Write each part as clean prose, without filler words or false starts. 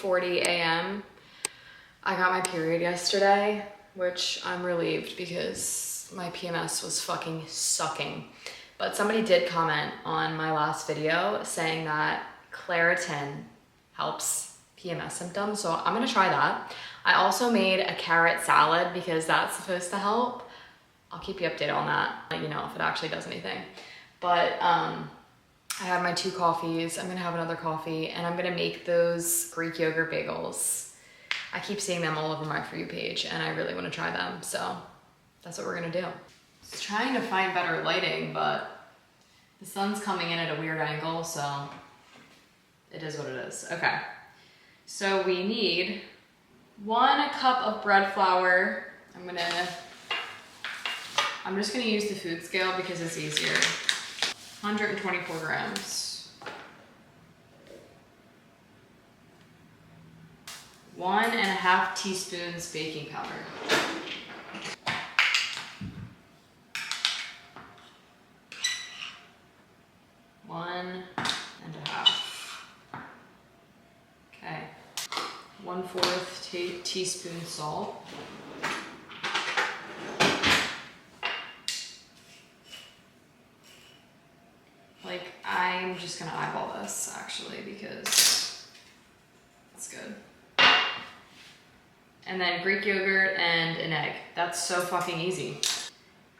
8:40 a.m. I got my period yesterday, which I'm relieved because my PMS was fucking sucking. But somebody did comment on my last video saying that Claritin helps PMS symptoms, so I'm gonna try that. I also made a carrot salad because that's supposed to help. I'll keep you updated on that, let you know if it actually does anything. But I had my 2 coffees, I'm gonna have another coffee, and I'm gonna make those Greek yogurt bagels. I keep seeing them all over my For You page, and I really wanna try them, so that's what we're gonna do. I was trying to find better lighting, but the sun's coming in at a weird angle, so it is what it is. Okay, so we need 1 cup of bread flour. I'm just gonna use the food scale because it's easier. 124 grams. 1.5 teaspoons baking powder. One and a half. Okay. 1/4 teaspoon salt. Like, I'm just gonna eyeball this actually because it's good. And then Greek yogurt and an egg. That's so fucking easy.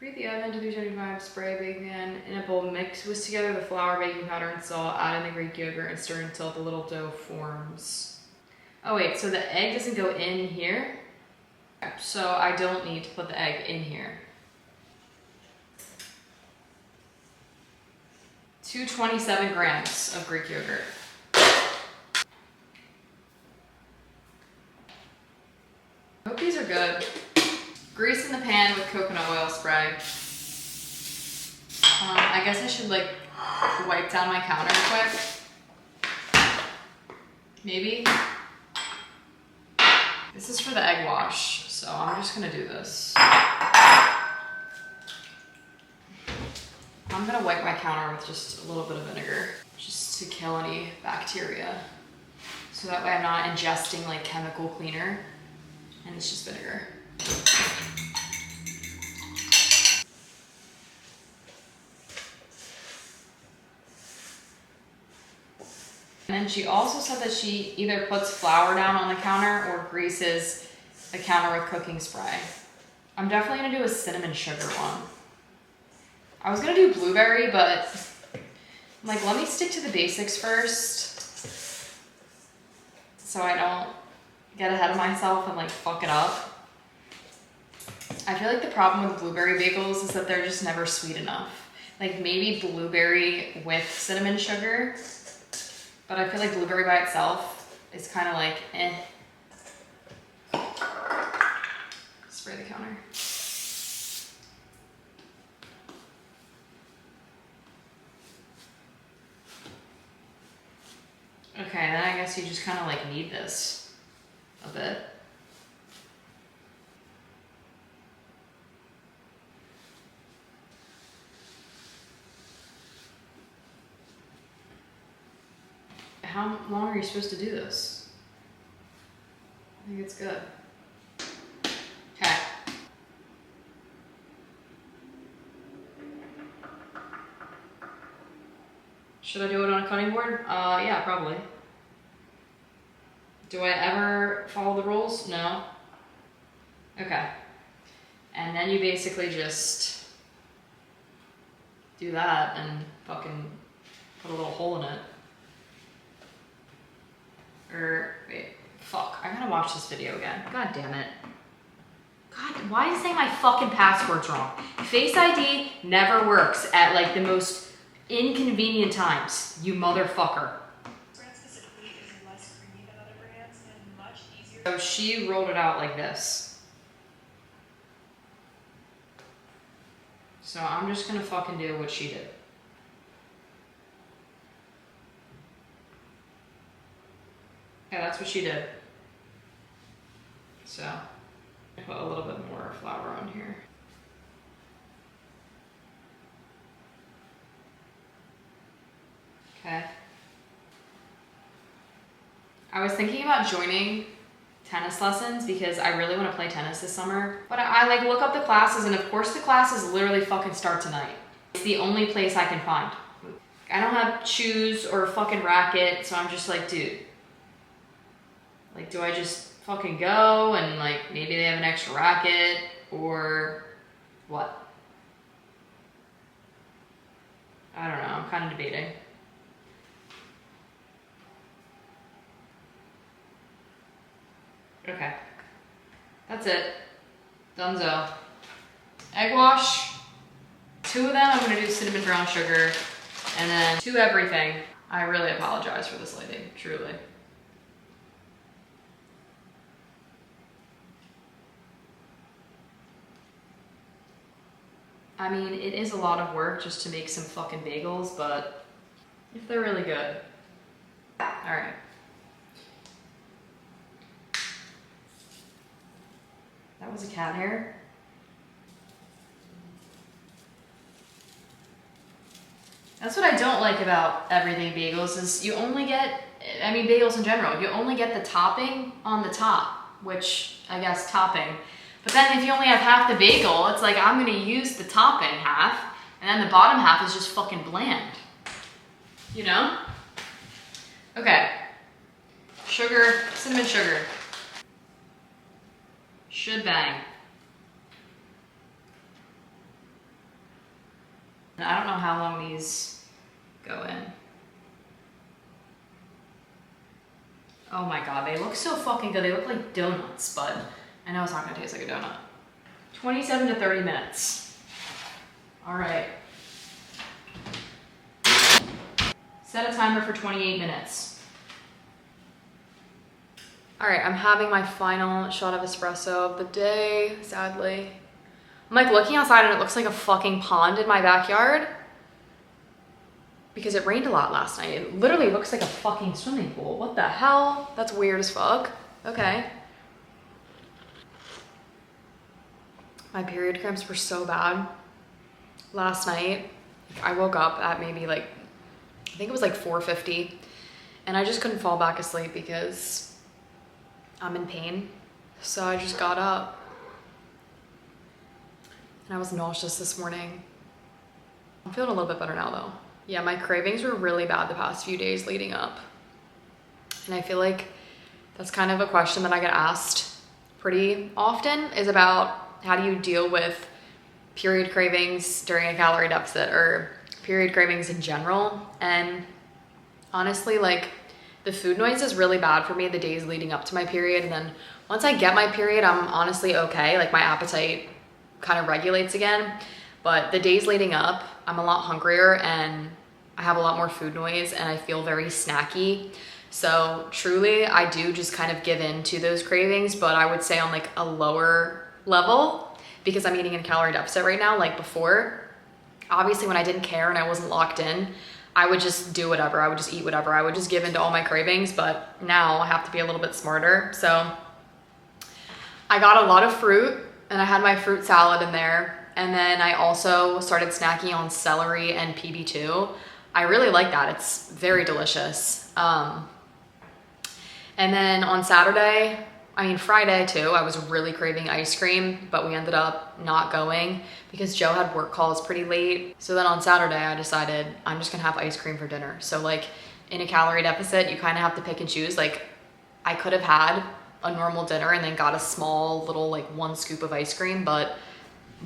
Preheat the oven to 375, spray baking pan. In a bowl, mix whisk together the flour, baking powder, and salt. Add in the Greek yogurt and stir until the little dough forms. Oh wait, so the egg doesn't go in here? So I don't need to put the egg in here. 227 grams of Greek yogurt. I hope these are good. Grease in the pan with coconut oil spray. I guess I should like wipe down my counter quick. Maybe. This is for the egg wash, so I'm just gonna do this. I'm gonna wipe my counter with just a little bit of vinegar, just to kill any bacteria. So that way I'm not ingesting like chemical cleaner, and it's just vinegar. And then she also said that she either puts flour down on the counter or greases the counter with cooking spray. I'm definitely gonna do a cinnamon sugar one. I was gonna do blueberry, but I'm like, let me stick to the basics first so I don't get ahead of myself and like fuck it up. I feel like the problem with blueberry bagels is that they're just never sweet enough. Like maybe blueberry with cinnamon sugar, but I feel like blueberry by itself is kind of like, eh. Spray the counter. Okay, then I guess you just kind of like knead this a bit. How long are you supposed to do this? I think it's good. Okay. Should I do it on a cutting board? Yeah, probably. Do I ever follow the rules? No. Okay. And then you basically just do that and fucking put a little hole in it. Or, wait, fuck, I gotta watch this video again. God damn it. God, why is it saying my fucking password's wrong? Face ID never works at like the most inconvenient times, you motherfucker. Specifically is less creamy than other brands and much easier. So she rolled it out like this. So I'm just gonna fucking do what she did. Yeah, that's what she did. So, I put a little bit more flour on here. Okay. I was thinking about joining tennis lessons because I really want to play tennis this summer. But I like look up the classes, and of course the classes literally fucking start tonight. It's the only place I can find. I don't have shoes or a fucking racket, so I'm just like, dude, like, do I just fucking go and like maybe they have an extra racket or what? I don't know, I'm kind of debating. Okay, that's it. Dunzo. Egg wash. 2 of them, I'm gonna do cinnamon brown sugar, and then 2 everything. I really apologize for this lighting, truly. I mean, it is a lot of work just to make some fucking bagels, but if they're really good. All right. That was a cat hair. That's what I don't like about everything bagels is you only get, I mean bagels in general, you only get the topping on the top, which I guess topping. But then if you only have half the bagel, it's like I'm gonna use the topping half and then the bottom half is just fucking bland. You know? Okay. Sugar, cinnamon sugar. Should bang. And I don't know how long these go in. Oh my god, they look so fucking good. They look like donuts, but I know it's not gonna taste like a donut. 27 to 30 minutes. All right. Set a timer for 28 minutes. All right, I'm having my final shot of espresso of the day, sadly. I'm like looking outside and it looks like a fucking pond in my backyard because it rained a lot last night. It literally looks like a fucking swimming pool. What the hell? That's weird as fuck. Okay. My period cramps were so bad last night. I woke up at maybe like, I think it was like 4:50 and I just couldn't fall back asleep because I'm in pain. So I just got up and I was nauseous this morning. I'm feeling a little bit better now though. Yeah, my cravings were really bad the past few days leading up. And I feel like that's kind of a question that I get asked pretty often is about how do you deal with period cravings during a calorie deficit or period cravings in general. And honestly, like the food noise is really bad for me the days leading up to my period. And then once I get my period, I'm honestly okay. Like my appetite kind of regulates again. But the days leading up, I'm a lot hungrier and I have a lot more food noise and I feel very snacky. So truly, I do just kind of give in to those cravings, but I would say on like a lower level because I'm eating in a calorie deficit right now. Like before, obviously when I didn't care and I wasn't locked in, I would just do whatever. I would just eat whatever. I would just give in to all my cravings, but now I have to be a little bit smarter. So I got a lot of fruit and I had my fruit salad in there. And then I also started snacking on celery and PB2. I really like that. It's very delicious. And then on Saturday, I mean Friday too, I was really craving ice cream, but we ended up not going because Joe had work calls pretty late. So then on Saturday, I decided I'm just gonna have ice cream for dinner. So like in a calorie deficit, you kind of have to pick and choose. Like I could have had a normal dinner and then got a small little like 1 scoop of ice cream, but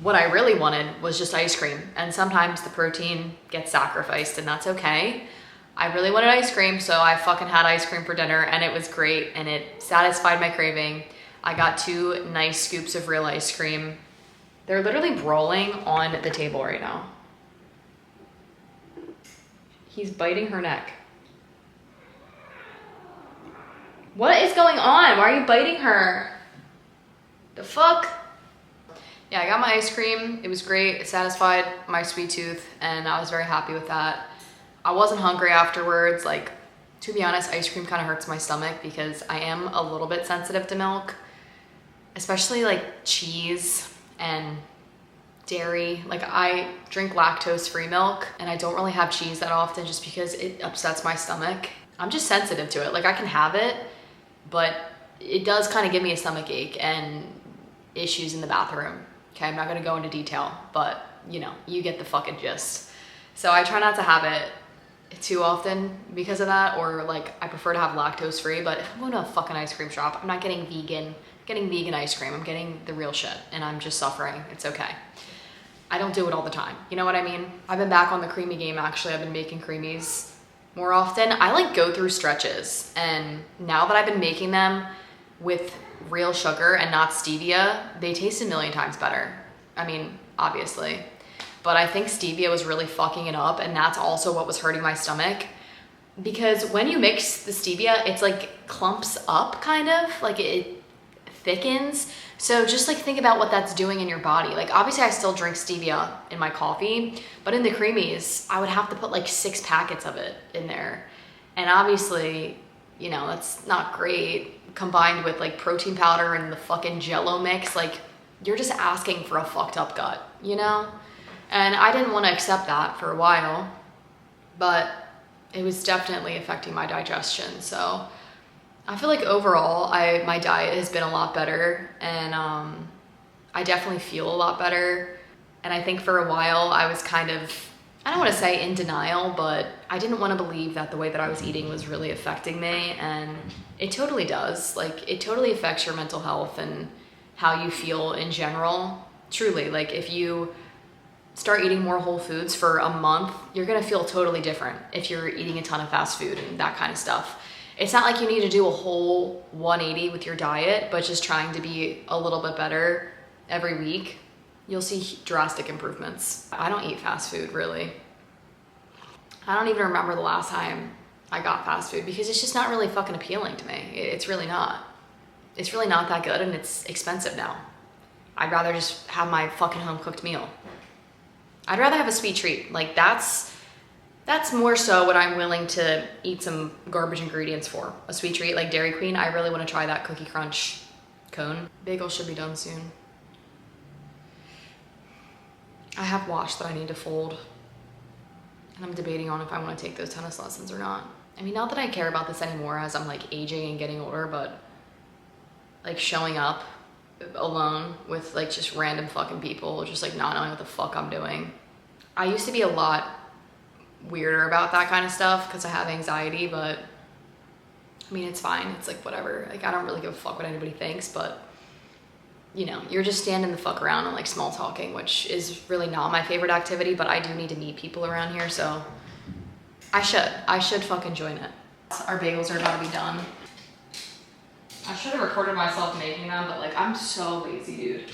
what I really wanted was just ice cream. And sometimes the protein gets sacrificed and that's okay. I really wanted ice cream, so I fucking had ice cream for dinner and it was great and it satisfied my craving. I got 2 nice scoops of real ice cream. They're literally brawling on the table right now. He's biting her neck. What is going on? Why are you biting her? The fuck? Yeah, I got my ice cream. It was great. It satisfied my sweet tooth and I was very happy with that. I wasn't hungry afterwards. Like, to be honest, ice cream kind of hurts my stomach because I am a little bit sensitive to milk, especially like cheese and dairy. Like I drink lactose-free milk and I don't really have cheese that often just because it upsets my stomach. I'm just sensitive to it. Like I can have it, but it does kind of give me a stomach ache and issues in the bathroom. Okay, I'm not gonna go into detail, but you know, you get the fucking gist. So I try not to have it too often because of that, or like I prefer to have lactose free, but if I'm going to a fucking ice cream shop, I'm not getting vegan ice cream. I'm getting the real shit and I'm just suffering. It's okay. I don't do it all the time. You know what I mean? I've been back on the creamy game actually. I've been making creamies more often. I like go through stretches, and now that I've been making them with real sugar and not stevia, they taste a million times better. I mean, obviously, but I think stevia was really fucking it up, and that's also what was hurting my stomach, because when you mix the stevia, it's like clumps up kind of, like it thickens. So just like think about what that's doing in your body. Like obviously I still drink stevia in my coffee, but in the creamies, I would have to put like 6 packets of it in there. And obviously, you know, that's not great combined with like protein powder and the fucking Jello mix. Like you're just asking for a fucked up gut, you know? And I didn't want to accept that for a while, but it was definitely affecting my digestion. So I feel like overall, my diet has been a lot better, and I definitely feel a lot better. And I think for a while I was kind of, I don't want to say in denial, but I didn't want to believe that the way that I was eating was really affecting me, and it totally does. Like it totally affects your mental health and how you feel in general. Truly, like if you start eating more whole foods for a month, you're gonna feel totally different if you're eating a ton of fast food and that kind of stuff. It's not like you need to do a whole 180 with your diet, but just trying to be a little bit better every week, you'll see drastic improvements. I don't eat fast food, really. I don't even remember the last time I got fast food because it's just not really fucking appealing to me. It's really not. It's really not that good, and it's expensive now. I'd rather just have my fucking home cooked meal. I'd rather have a sweet treat. Like that's more so what I'm willing to eat some garbage ingredients for. A sweet treat like Dairy Queen. I really want to try that Cookie Crunch cone. Bagels should be done soon. I have wash that I need to fold, and I'm debating on if I want to take those tennis lessons or not. I mean, not that I care about this anymore as I'm like aging and getting older, but like showing up alone with like just random fucking people, just like not knowing what the fuck I'm doing. I used to be a lot weirder about that kind of stuff because I have anxiety, but I mean, it's fine. It's like whatever. Like I don't really give a fuck what anybody thinks, but you know, you're just standing the fuck around and like small talking, which is really not my favorite activity, but I do need to meet people around here, so I should fucking join it. Our bagels are about to be done. I should have recorded myself making them, but like I'm so lazy, dude.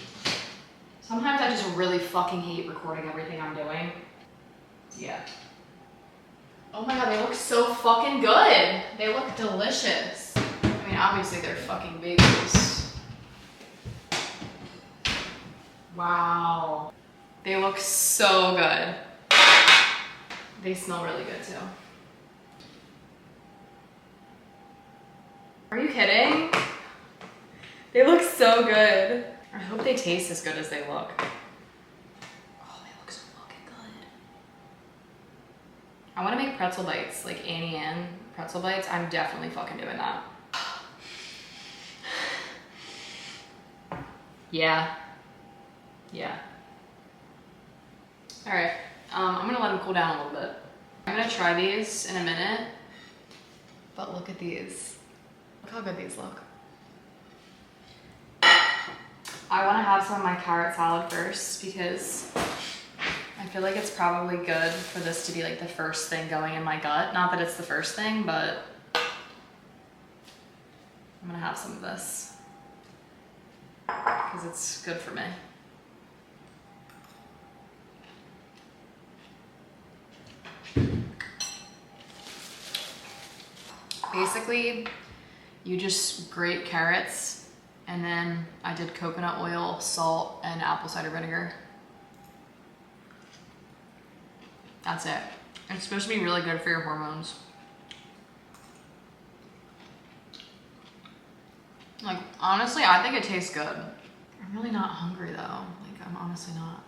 Sometimes I just really fucking hate recording everything I'm doing. Yeah. Oh my god, they look so fucking good. They look delicious. I mean, obviously they're fucking bagels. Wow. They look so good. They smell really good too. Are you kidding? They look so good. I hope they taste as good as they look. Oh, they look so fucking good. I want to make pretzel bites, like Annie Ann pretzel bites. I'm definitely fucking doing that. Yeah. Yeah. All right, I'm gonna let them cool down a little bit. I'm gonna try these in a minute, but look at these. Look how good these look. I wanna have some of my carrot salad first because I feel like it's probably good for this to be like the first thing going in my gut. Not that it's the first thing, but I'm gonna have some of this because it's good for me. Basically, you just grate carrots, and then I did coconut oil, salt, and apple cider vinegar. That's it. It's supposed to be really good for your hormones. Like, honestly, I think it tastes good. I'm really not hungry though. Like, I'm honestly not.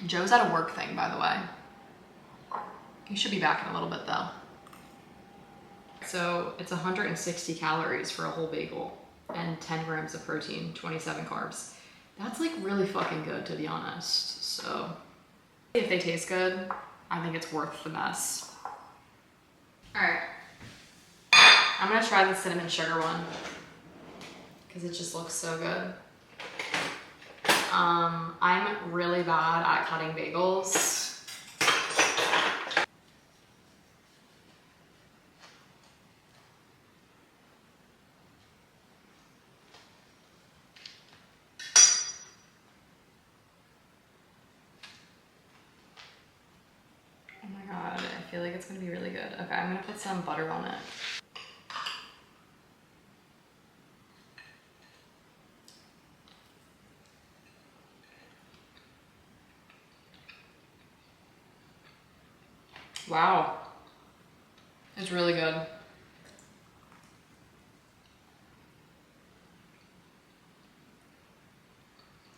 Joe's at a work thing, by the way. He should be back in a little bit though. So it's 160 calories for a whole bagel and 10 grams of protein, 27 carbs. That's like really fucking good, to be honest. So if they taste good, I think it's worth the mess. All right, I'm gonna try the cinnamon sugar one because it just looks so good. I'm really bad at cutting bagels. Oh my God, I feel like it's gonna be really good. Okay, I'm gonna put some butter on it. Wow, it's really good.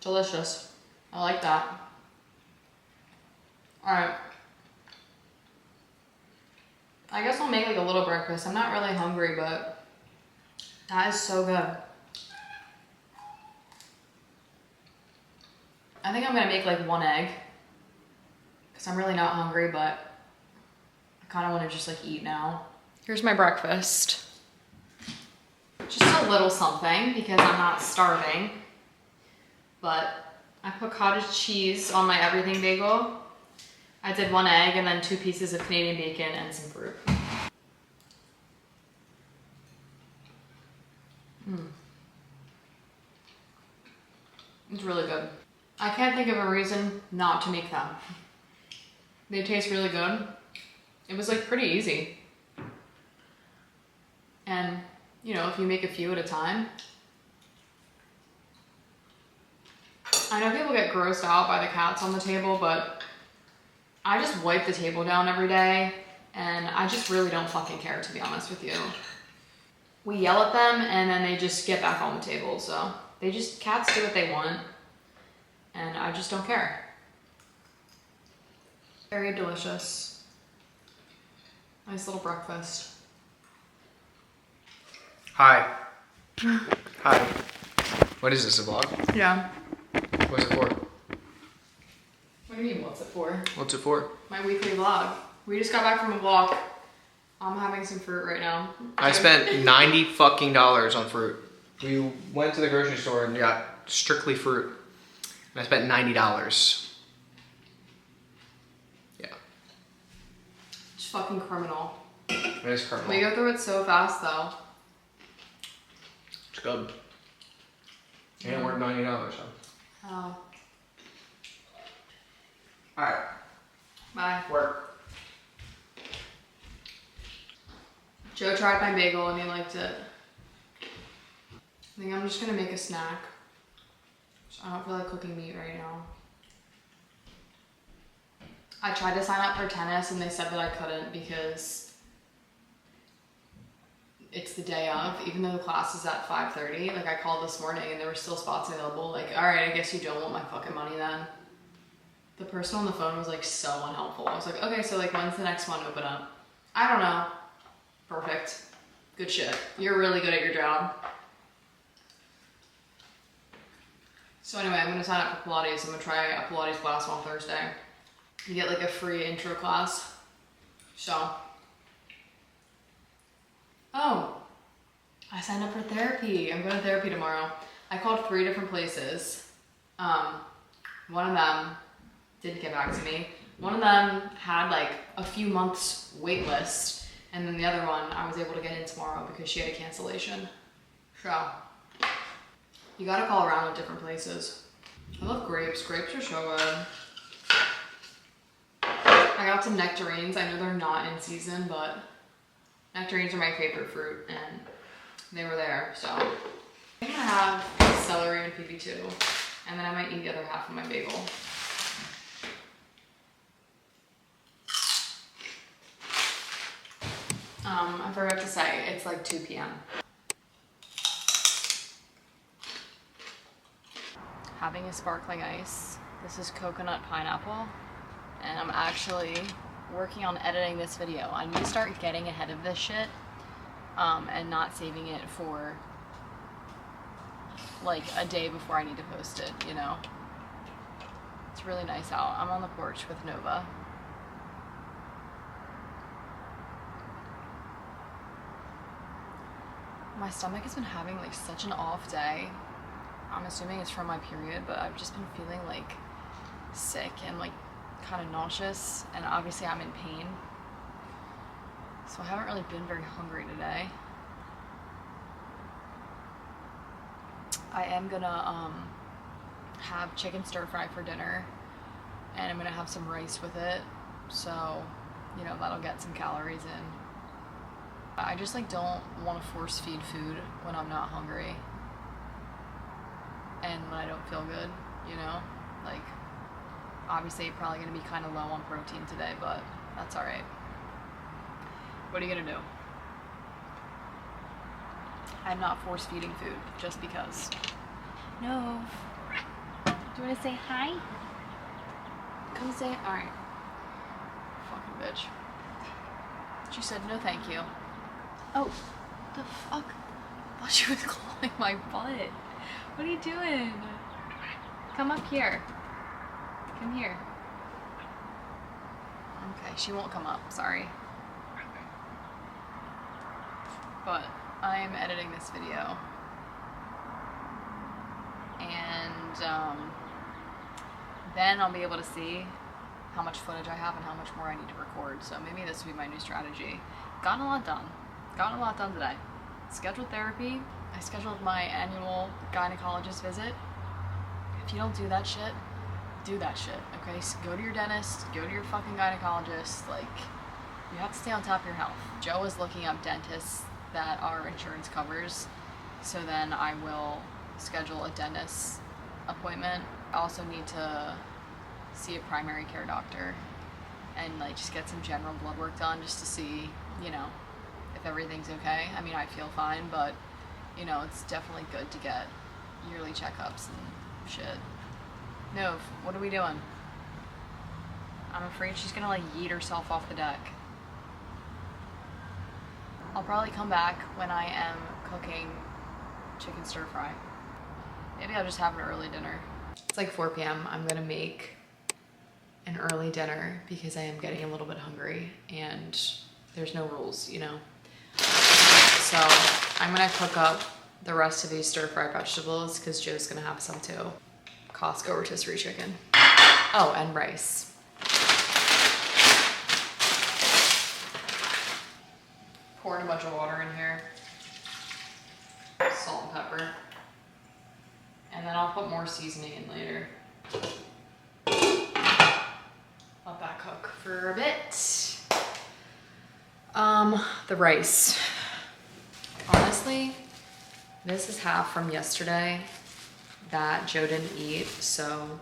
Delicious. I like that. All right. I guess I'll make like a little breakfast. I'm not really hungry, but that is so good. I think I'm gonna make like one egg because I'm really not hungry, but I kind of want to just like eat now. Here's my breakfast. Just a little something because I'm not starving, but I put cottage cheese on my everything bagel. I did one egg and then 2 pieces of Canadian bacon and some fruit. It's really good. I can't think of a reason not to make them. They taste really good. It was like pretty easy. And you know, if you make a few at a time. I know people get grossed out by the cats on the table, but I just wipe the table down every day and I just really don't fucking care, to be honest with you. We yell at them and then they just get back on the table, so cats do what they want and I just don't care. Very delicious. Nice little breakfast. Hi. Hi. What is this, a vlog? Yeah. What's it for? What do you mean, what's it for? What's it for? My weekly vlog. We just got back from a walk. I'm having some fruit right now. I spent $90 fucking on fruit. We went to the grocery store and got strictly fruit. And I spent $90. Yeah. It's fucking criminal. It is criminal. We go through it so fast though. It's good. It ain't worth $90, so. Oh. Alright. Bye. Work. Joe tried my bagel and he liked it. I think I'm just gonna make a snack. I don't feel like cooking meat right now. I tried to sign up for tennis and they said that I couldn't because it's the day of, even though the class is at 5:30. Like I called this morning and there were still spots available. Like, all right, I guess you don't want my fucking money then. The person on the phone was like so unhelpful. I was like, okay, so like when's the next one open up? I don't know. Perfect. Good shit. You're really good at your job. So anyway, I'm gonna sign up for Pilates. I'm gonna try a Pilates class on Thursday. You get like a free intro class. So. Oh, I signed up for therapy. I'm going to therapy tomorrow. I called 3 different places. One of them didn't get back to me. One of them had like a few months wait list. And then the other one, I was able to get in tomorrow because she had a cancellation. So, you gotta call around at different places. I love grapes. Grapes are so good. I got some nectarines. I know they're not in season, but nectarines are my favorite fruit and they were there, so. I'm gonna have celery and PB2 and then I might eat the other half of my bagel. I forgot to say, it's like 2 p.m. Having a sparkling ice. This is coconut pineapple and I'm actually working on editing this video. I need to start getting ahead of this shit and not saving it for like a day before I need to post it, you know? It's really nice out. I'm on the porch with Nova. My stomach has been having like such an off day. I'm assuming it's from my period, but I've just been feeling like sick and like kind of nauseous, and obviously I'm in pain. So I haven't really been very hungry today. I am gonna have chicken stir fry for dinner, and I'm gonna have some rice with it, so you know that'll get some calories in. I just like don't want to force feed food when I'm not hungry and when I don't feel good, you know? Like obviously probably gonna be kind of low on protein today, but that's all right. What are you gonna do? I'm not force feeding food just because. No. Do you want to say hi? Come say, all right. Fucking bitch. She said no thank you. Oh, the fuck? I thought she was clawing my butt. What are you doing? Come up here. Come here. Okay, she won't come up, sorry. But I am editing this video. And then I'll be able to see how much footage I have and how much more I need to record. So maybe this will be my new strategy. Gotten a lot done. Gotten a lot done today. Scheduled therapy. I scheduled my annual gynecologist visit. If you don't do that shit, do that shit, okay? So go to your dentist, go to your fucking gynecologist. Like, you have to stay on top of your health. Joe is looking up dentists that our insurance covers, so then I will schedule a dentist appointment. I also need to see a primary care doctor and like just get some general blood work done just to see, you know, if everything's okay. I mean, I feel fine, but you know, it's definitely good to get yearly checkups and shit. Nov, what are we doing? I'm afraid she's gonna like yeet herself off the deck. I'll probably come back when I am cooking chicken stir fry. Maybe I'll just have an early dinner. It's like 4 p.m. I'm gonna make an early dinner because I am getting a little bit hungry and there's no rules, you know? So I'm gonna cook up the rest of these stir fry vegetables because Joe's gonna have some too. Costco rotisserie chicken. Oh, and rice. Pouring a bunch of water in here. Salt and pepper. And then I'll put more seasoning in later. Let that cook for a bit. The rice. Honestly, this is half from yesterday that Joe didn't eat, so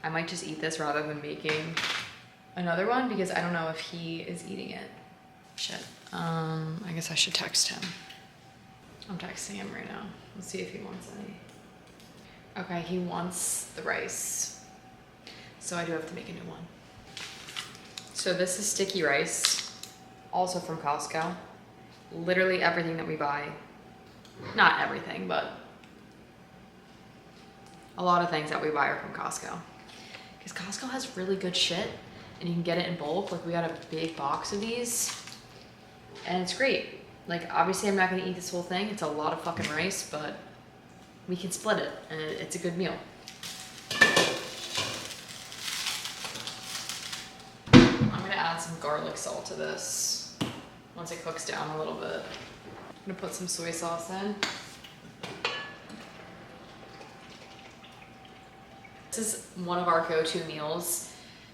I might just eat this rather than making another one because I don't know if he is eating it. Shit. I guess I should text him. I'm texting him right now. Let's see if he wants any. Okay, he wants the rice. So I do have to make a new one. So this is sticky rice, also from Costco. Literally everything that we buy, not everything, but a lot of things that we buy are from Costco. Because Costco has really good shit and you can get it in bulk. Like we got a big box of these and it's great. Like obviously I'm not gonna eat this whole thing. It's a lot of fucking rice, but we can split it and it's a good meal. I'm gonna add some garlic salt to this once it cooks down a little bit. I'm gonna put some soy sauce in. This is one of our go-to meals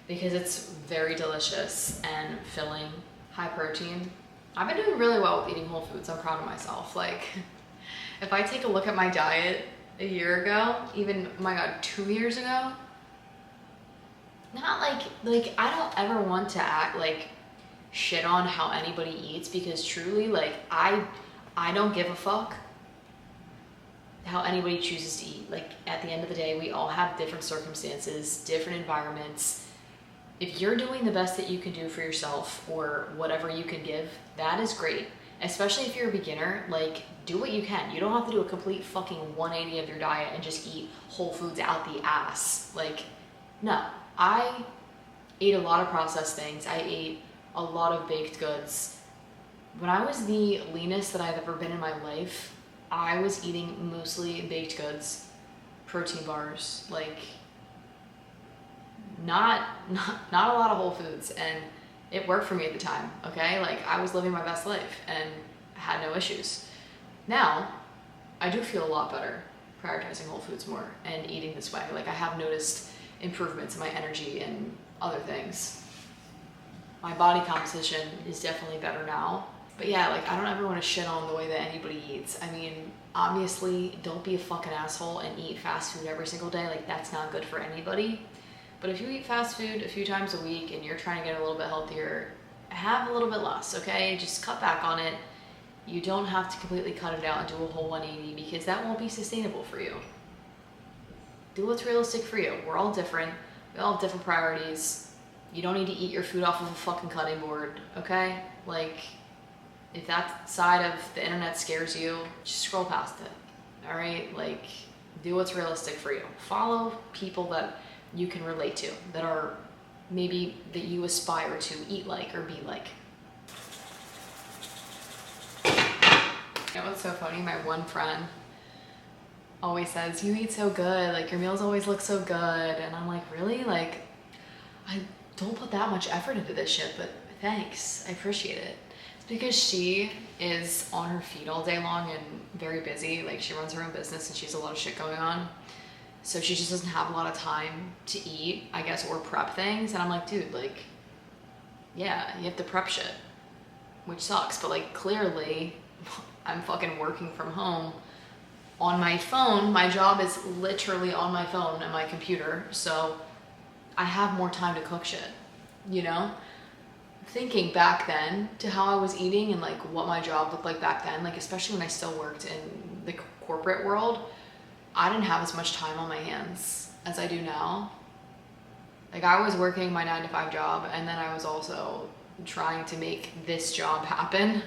because it's very delicious and filling, high protein. I've been doing really well with eating whole foods. I'm proud of myself. Like, if I take a look at my diet a year ago, even, oh my God, 2 years ago, not like I don't ever want to act like shit on how anybody eats because truly, like, I don't give a fuck how anybody chooses to eat. Like, at the end of the day, we all have different circumstances, different environments. If you're doing the best that you can do for yourself or whatever you can give, that is great. especially if you're a beginner, like do what you can. You don't have to do a complete fucking 180 of your diet and just eat whole foods out the ass. Like, no, I ate a lot of processed things. I ate a lot of baked goods. When I was the leanest that I've ever been in my life, I was eating mostly baked goods, protein bars, like not a lot of whole foods, and it worked for me at the time, okay? Like, I was living my best life and had no issues. Now, I do feel a lot better prioritizing whole foods more and eating this way. Like, I have noticed improvements in my energy and other things. My body composition is definitely better now. But yeah, like, I don't ever want to shit on the way that anybody eats. I mean, obviously, don't be a fucking asshole and eat fast food every single day. Like, that's not good for anybody. But if you eat fast food a few times a week and you're trying to get a little bit healthier, have a little bit less, okay? Just cut back on it. You don't have to completely cut it out and do a whole 180 because that won't be sustainable for you. Do what's realistic for you. We're all different. We all have different priorities. You don't need to eat your food off of a fucking cutting board, okay? Like, if that side of the internet scares you, just scroll past it, all right? Like, do what's realistic for you. Follow people that you can relate to, that are maybe that you aspire to eat like or be like. You know what's so funny? My one friend always says, you eat so good, like your meals always look so good. And I'm like, really? Like, I don't put that much effort into this shit, but thanks, I appreciate it. It's because she is on her feet all day long and very busy. Like, she runs her own business and she has a lot of shit going on. So she just doesn't have a lot of time to eat, I guess, or prep things. And I'm like, dude, like, yeah, you have to prep shit, which sucks. But like, clearly I'm fucking working from home on my phone. My job is literally on my phone and my computer. So I have more time to cook shit, you know? Thinking back then to how I was eating and like what my job looked like back then, like especially when I still worked in the corporate world, I didn't have as much time on my hands as I do now. Like, I was working my 9-to-5 job and then I was also trying to make this job happen.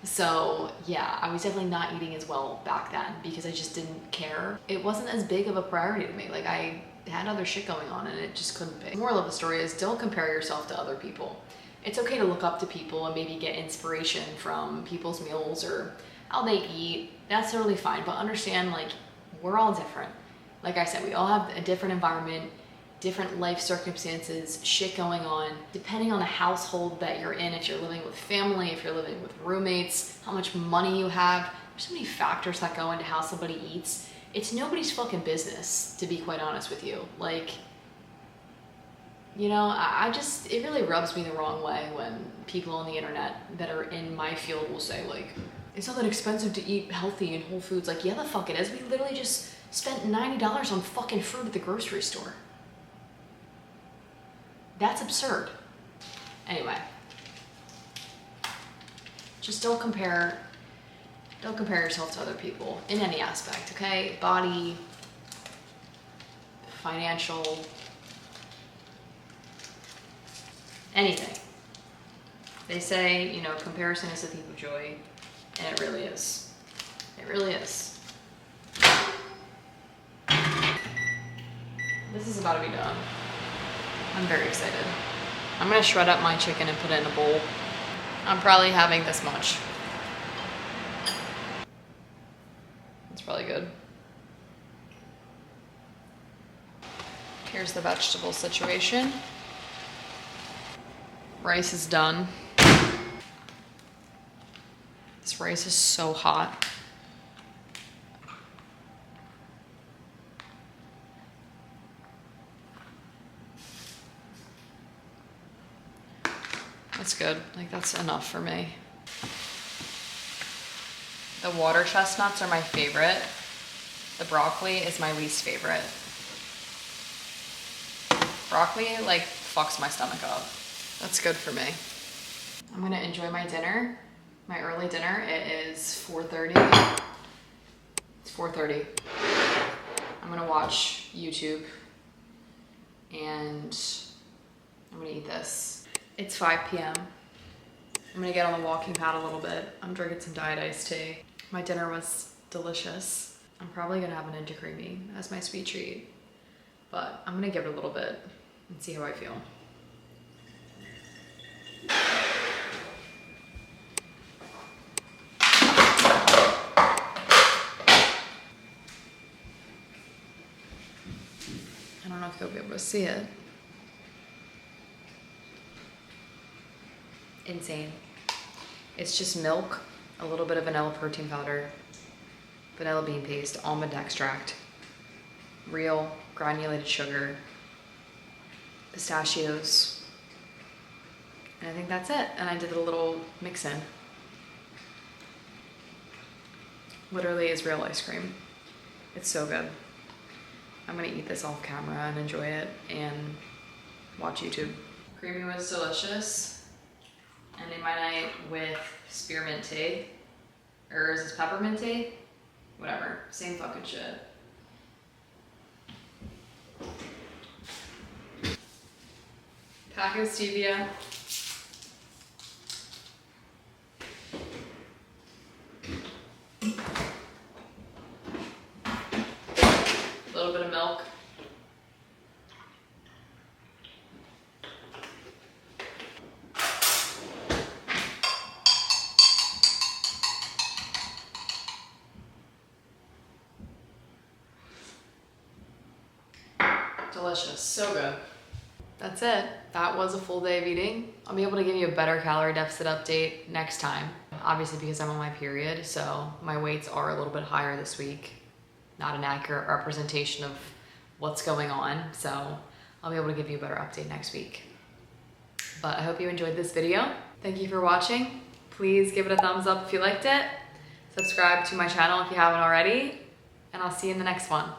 So yeah, I was definitely not eating as well back then because I just didn't care. It wasn't as big of a priority to me. Like, I had other shit going on and it just couldn't be. The moral of the story is, don't compare yourself to other people. It's okay to look up to people and maybe get inspiration from people's meals or how they eat. That's totally fine, but understand, like, we're all different. Like I said, we all have a different environment, different life circumstances, shit going on. Depending on the household that you're in, if you're living with family, if you're living with roommates, how much money you have, there's so many factors that go into how somebody eats. It's nobody's fucking business, to be quite honest with you. Like, you know, it really rubs me the wrong way when people on the internet that are in my field will say, like, it's not that expensive to eat healthy and whole foods. Like, yeah, the fuck it is. We literally just spent $90 on fucking fruit at the grocery store. That's absurd. Anyway, just don't compare yourself to other people in any aspect, okay? Body, financial, anything. They say, you know, comparison is a thief of joy, and it really is. It really is. This is about to be done. I'm very excited. I'm gonna shred up my chicken and put it in a bowl. I'm probably having this much. It's probably good. Here's the vegetable situation. Rice is done. This rice is so hot. That's good. Like, that's enough for me. The water chestnuts are my favorite. The broccoli is my least favorite. Broccoli, like, fucks my stomach up. That's good for me. I'm gonna enjoy my dinner, my early dinner. It is 4:30. It's 4:30. I'm gonna watch YouTube and I'm gonna eat this. It's 5 p.m. I'm gonna get on the walking pad a little bit. I'm drinking some diet iced tea. My dinner was delicious. I'm probably gonna have a Ninja Creamy as my sweet treat, but I'm gonna give it a little bit and see how I feel. I don't know if you'll be able to see it. Insane. It's just milk, a little bit of vanilla protein powder, vanilla bean paste, almond extract, real granulated sugar, pistachios, and I think that's it. And I did a little mix in. Literally is real ice cream. It's so good. I'm gonna eat this off camera and enjoy it and watch YouTube. Creamy was delicious. Ending my night with spearmint tea. Or is this peppermint tea? Whatever, same fucking shit. Pack of stevia. A little bit of milk. Delicious, so good. That's it. That was a full day of eating. I'll be able to give you a better calorie deficit update next time. Obviously because I'm on my period, so my weights are a little bit higher this week. Not an accurate representation of what's going on, so I'll be able to give you a better update next week. But I hope you enjoyed this video. Thank you for watching. Please give it a thumbs up if you liked it. Subscribe to my channel if you haven't already, and I'll see you in the next one.